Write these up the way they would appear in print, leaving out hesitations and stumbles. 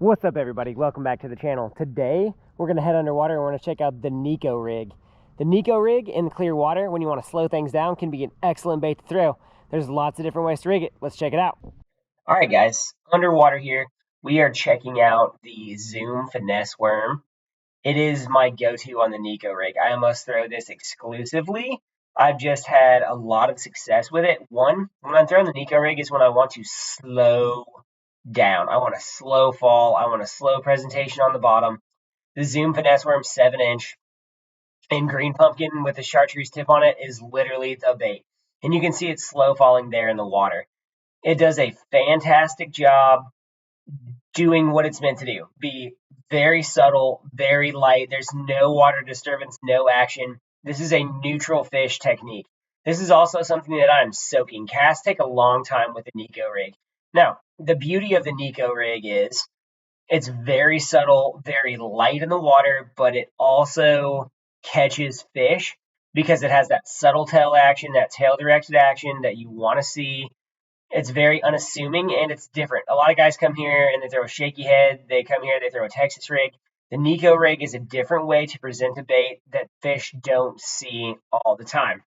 What's up, everybody? Welcome back to the channel. Today we're going to head underwater and we're going to check out the Neko Rig. The Neko Rig in the clear water, when you want to slow things down, can be an excellent bait to throw. There's lots of different ways to rig it. Let's check it out. All right, guys, underwater here, we are checking out the Zoom finesse worm. It is my go-to on the Neko Rig. I must throw this exclusively. I've just had a lot of success with it. One, when I'm throwing the Neko Rig is when I want to slow down. I want a slow fall. I want a slow presentation on the bottom. The Zoom finesse worm 7-inch and green pumpkin with the chartreuse tip on it is literally the bait. And you can see it's slow falling there in the water. It does a fantastic job doing what it's meant to do. Be very subtle, very light. There's no water disturbance, no action. This is a neutral fish technique. This is also something that I'm soaking. Casts take a long time with the Neko Rig. Now, the beauty of the Neko Rig is it's very subtle, very light in the water, but it also catches fish because it has that subtle tail action, that tail directed action that you want to see. It's very unassuming and it's different. A lot of guys come here and they throw a shaky head. They come here, they throw a Texas rig. The Neko Rig is a different way to present a bait that fish don't see all the time.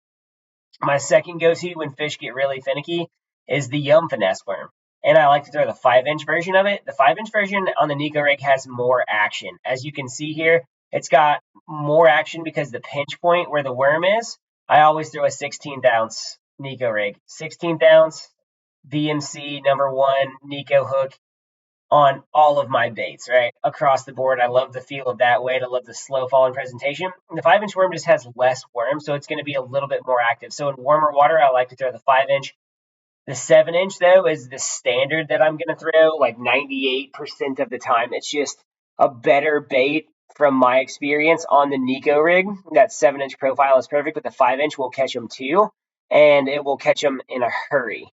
My second go-to when fish get really finicky is the Yum Finesse worm. And I like to throw the 5-inch version of it. The 5-inch version on the Neko Rig has more action. As you can see here, it's got more action because the pinch point where the worm is, I always throw a 16th ounce Neko Rig. 16th ounce, VMC #1 Neko hook on all of my baits, right? Across the board. I love the feel of that weight. I love the slow falling presentation. The 5-inch worm just has less worm, so it's going to be a little bit more active. So in warmer water, I like to throw the 5-inch. The 7-inch, though, is the standard that I'm going to throw like 98% of the time. It's just a better bait from my experience on the Neko Rig. That 7-inch profile is perfect, but the 5-inch will catch them too, and it will catch them in a hurry.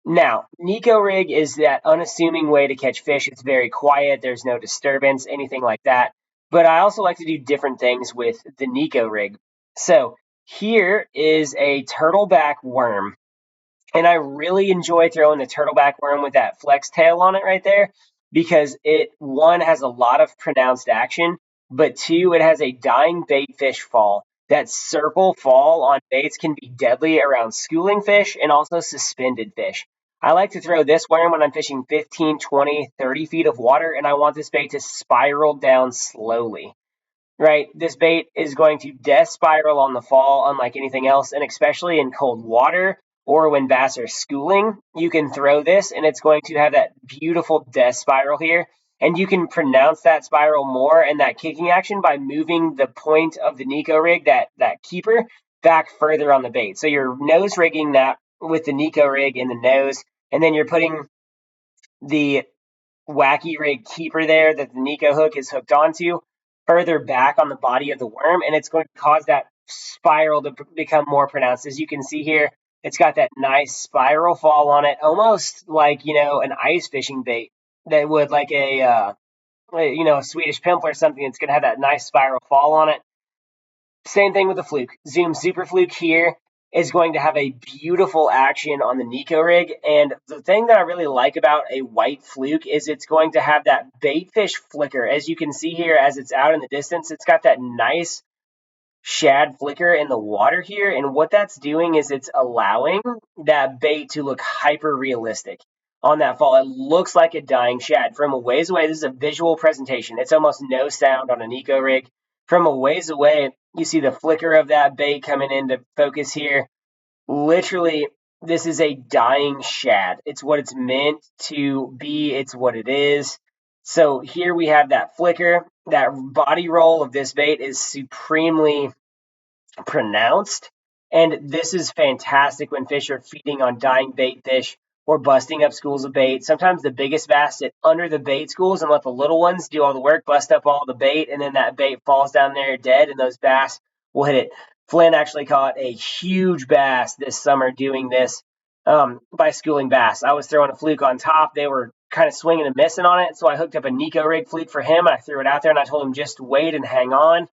Now, Neko Rig is that unassuming way to catch fish. It's very quiet. There's no disturbance, anything like that. But I also like to do different things with the Neko Rig. So here is a turtleback worm. And I really enjoy throwing the turtleback worm with that flex tail on it right there because it, one, has a lot of pronounced action, but two, it has a dying bait fish fall. That circle fall on baits can be deadly around schooling fish and also suspended fish. I like to throw this worm when I'm fishing 15, 20, 30 feet of water, and I want this bait to spiral down slowly. Right? This bait is going to death spiral on the fall, unlike anything else, and especially in cold water or when bass are schooling, you can throw this and it's going to have that beautiful death spiral here. And you can pronounce that spiral more and that kicking action by moving the point of the Neko Rig, that keeper, back further on the bait. So you're nose rigging that with the Neko Rig in the nose, and then you're putting the wacky rig keeper there that the Neko hook is hooked onto further back on the body of the worm, and it's going to cause that spiral to become more pronounced. As you can see here, it's got that nice spiral fall on it, almost like, an ice fishing bait that would, like a Swedish pimple or something. It's going to have that nice spiral fall on it. Same thing with the fluke. Zoom Super Fluke here is going to have a beautiful action on the Neko Rig. And the thing that I really like about a white fluke is it's going to have that bait fish flicker. As you can see here, as it's out in the distance, it's got that nice shad flicker in the water here. And what that's doing is it's allowing that bait to look hyper realistic on that fall. It looks like a dying shad. From a ways away, this is a visual presentation. It's almost no sound on a Neko Rig. From a ways away, you see the flicker of that bait coming into focus here. Literally, this is a dying shad. It's what it's meant to be. It's what it is. So here we have that flicker. That body roll of this bait is supremely pronounced. And this is fantastic when fish are feeding on dying bait fish or busting up schools of bait. Sometimes the biggest bass sit under the bait schools and let the little ones do all the work, bust up all the bait, and then that bait falls down there dead, and those bass will hit it. Flynn actually caught a huge bass this summer doing this by schooling bass. I was throwing a fluke on top. They were kind of swinging and missing on it, so I hooked up a Neko Rig fluke for him. I threw it out there, and I told him just wait and hang on.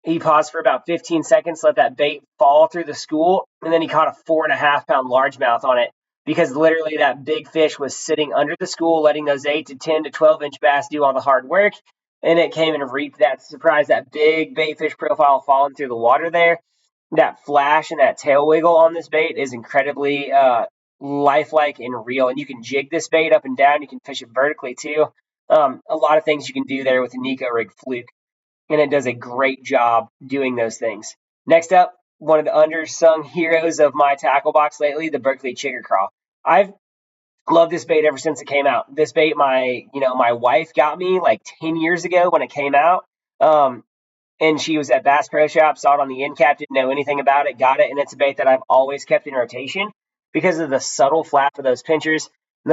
He paused for about 15 seconds, let that bait fall through the school, and then he caught a 4.5-pound largemouth on it because literally that big fish was sitting under the school, letting those 8 to 10 to 12-inch bass do all the hard work. And it came and reaped that surprise, that big bait fish profile falling through the water there. That flash and that tail wiggle on this bait is incredibly lifelike and real. And you can jig this bait up and down. You can fish it vertically too. A lot of things you can do there with the Neko Rig Fluke, and it does a great job doing those things. Next up, one of the undersung heroes of my tackle box lately, the Berkeley Chigger Craw. I've loved this bait ever since it came out. This bait, my wife got me like 10 years ago when it came out. And she was at Bass Pro Shop, saw it on the end cap, didn't know anything about it, got it, and it's a bait that I've always kept in rotation because of the subtle flap of those pinchers and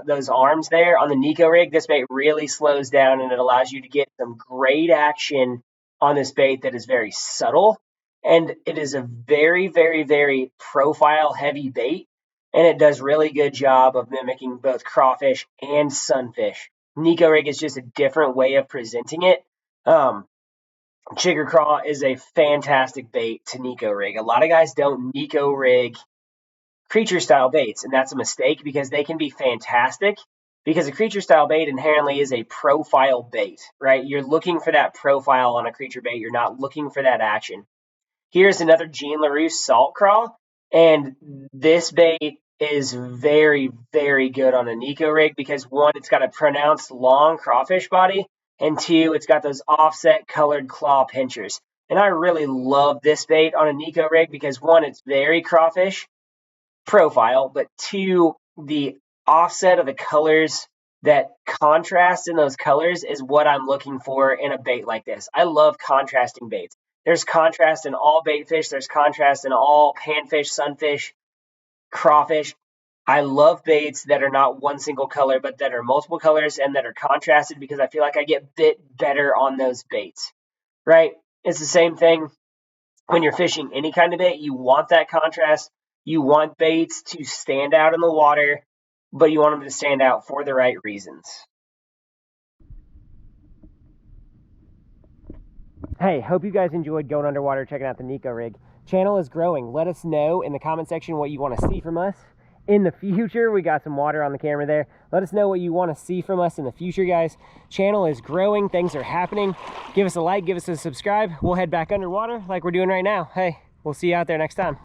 those arms there. On the Neko Rig, this bait really slows down and it allows you to get some great action on this bait that is very subtle. And it is a very, very, very profile heavy bait, and it does really good job of mimicking both crawfish and sunfish. Neko Rig is just a different way of presenting it. Chigger Craw is a fantastic bait to Neko Rig. A lot of guys don't Neko Rig creature style baits, and that's a mistake because they can be fantastic, because a creature style bait inherently is a profile bait, right? You're looking for that profile on a creature bait. You're not looking for that action. Here's another Jean LaRue salt craw, and this bait is very, very good on a Neko Rig because, one, it's got a pronounced long crawfish body, and two, it's got those offset colored claw pinchers. And I really love this bait on a Neko Rig because, one, it's very crawfish profile, but two, the offset of the colors, that contrast in those colors is what I'm looking for in a bait like this. I love contrasting baits. There's contrast in all bait fish. There's contrast in all panfish, sunfish, crawfish. I love baits that are not one single color, but that are multiple colors and that are contrasted because I feel like I get bit better on those baits, right? It's the same thing when you're fishing any kind of bait. You want that contrast. You want baits to stand out in the water, but you want them to stand out for the right reasons. Hey, hope you guys enjoyed going underwater, checking out the Neko Rig. Channel is growing. Let us know in the comment section what you want to see from us in the future. We got some water on the camera there. Let us know what you want to see from us in the future, guys. Channel is growing. Things are happening. Give us a like, give us a subscribe. We'll head back underwater like we're doing right now. Hey, we'll see you out there next time.